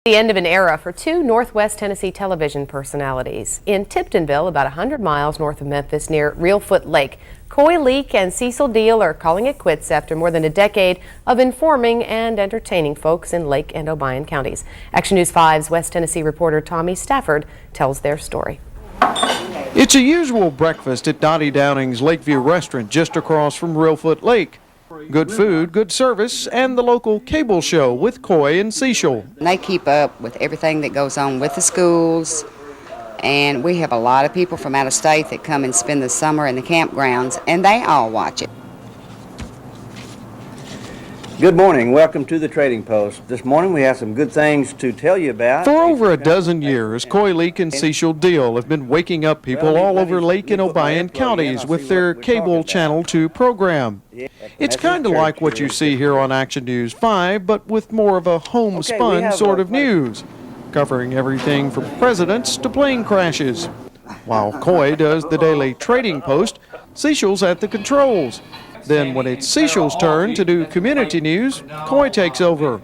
The end of an era for two Northwest Tennessee television personalities. In Tiptonville, about 100 miles north of Memphis near Reelfoot Lake, Coy Leake and Cecil are calling it quits after more than a decade of informing and entertaining folks in Lake and Obion counties. Action News 5's West Tennessee reporter Tommy Stafford tells their story. It's a usual breakfast at Dottie Downing's Lakeview restaurant just across from Reelfoot Lake. Good food, good service, and the local cable show with Coy and Cecil. They keep up with everything that goes on with the schools, and we have a lot of people from out of state that come and spend the summer in the campgrounds, and they all watch it. Good morning. Welcome to the Trading Post. This morning we have some good things to tell you about. For over a dozen years, Coy Leake and Cecil have been waking up people all over Lake and Obion counties with their cable Channel 2 program. It's kind of like what you see here on Action News 5, but with more of a homespun sort of news, covering everything from presidents to plane crashes. While Coy does the daily Trading Post, Cecil's at the controls. Then when it's Cecil's turn to do community news, Coy takes over.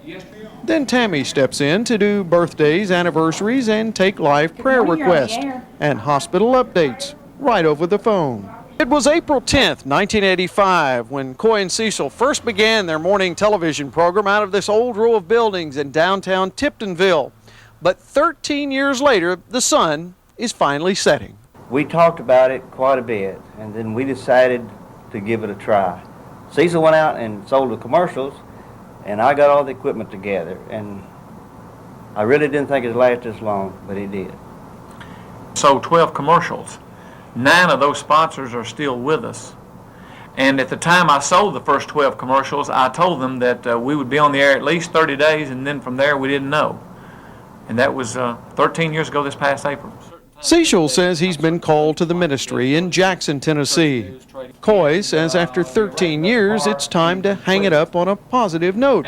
Then Tammy steps in to do birthdays, anniversaries, and take live prayer requests and hospital updates right over the phone. It was April 10th, 1985, when Coy and Cecil first began their morning television program out of this old row of buildings in downtown Tiptonville. But 13 years later, the sun is finally setting. We talked about it quite a bit, and then we decided to give it a try. Cecil went out and sold the commercials, and I got all the equipment together, and I really didn't think it'd last this long, but it did. Sold 12 commercials. 9 of those sponsors are still with us. And at the time I sold the first 12 commercials, I told them that we would be on the air at least 30 days, and then from there we didn't know. And that was 13 years ago this past April. Cecil says he's been called to the ministry in Jackson, Tennessee. Coy says after 13 years, it's time to hang it up on a positive note.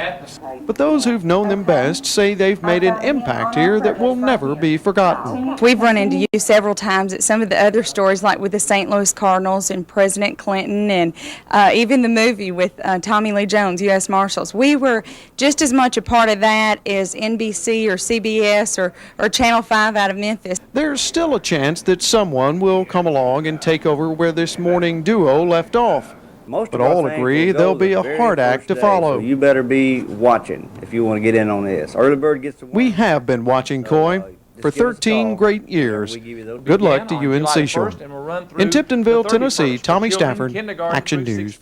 But those who've known them best say they've made an impact here that will never be forgotten. We've run into you several times at some of the other stories, like with the St. Louis Cardinals and President Clinton, and even the movie with Tommy Lee Jones, U.S. Marshals. We were just as much a part of that as NBC or CBS or Channel 5 out of Memphis. There's still a chance that someone will come along and take over where this morning duo left off. But all agree there'll be a hard act to follow. So you better be watching if you want to get in on this. Early bird gets the worm. We have been watching Coy for 13 great years. Good luck to you and Cecil. In Tiptonville, Tennessee, Tommy Stafford, Action News 5.